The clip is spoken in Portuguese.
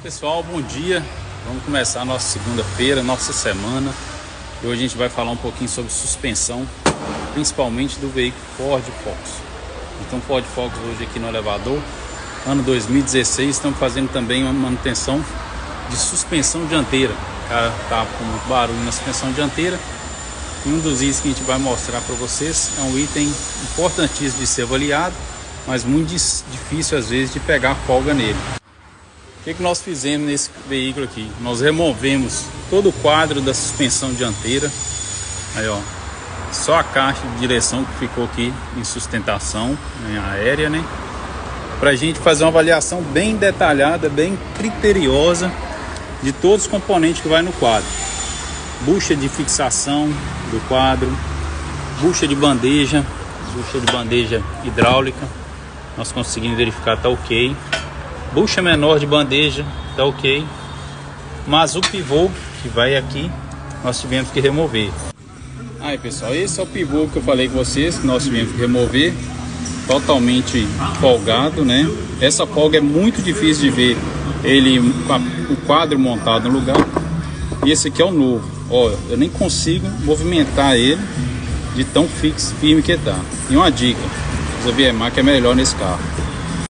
Pessoal, bom dia. Vamos começar a nossa segunda-feira, nossa semana. E hoje a gente vai falar um pouquinho sobre suspensão, principalmente do veículo Ford Focus. Então, Ford Focus hoje aqui no elevador, ano 2016, estamos fazendo também uma manutenção de suspensão dianteira. O cara tá com muito barulho na suspensão dianteira. E um dos itens que a gente vai mostrar para vocês é um item importantíssimo de ser avaliado, mas muito difícil às vezes de pegar folga nele. O que nós fizemos nesse veículo aqui? Nós removemos todo o quadro da suspensão dianteira. Aí, ó, só a caixa de direção que ficou aqui em sustentação aérea, né? Pra gente fazer uma avaliação bem detalhada, bem criteriosa de todos os componentes que vai no quadro. Bucha de fixação do quadro, bucha de bandeja hidráulica, nós conseguimos verificar, tá ok. Bucha menor de bandeja, tá ok. Mas o pivô que vai aqui, nós tivemos que remover. Aí pessoal, esse é o pivô que eu falei com vocês, que nós tivemos que remover. Totalmente folgado, né? Essa folga é muito difícil de ver ele com o quadro montado no lugar. E esse aqui é o novo. Ó, eu nem consigo movimentar ele de tão firme que tá. E uma dica, a VMAC é melhor nesse carro.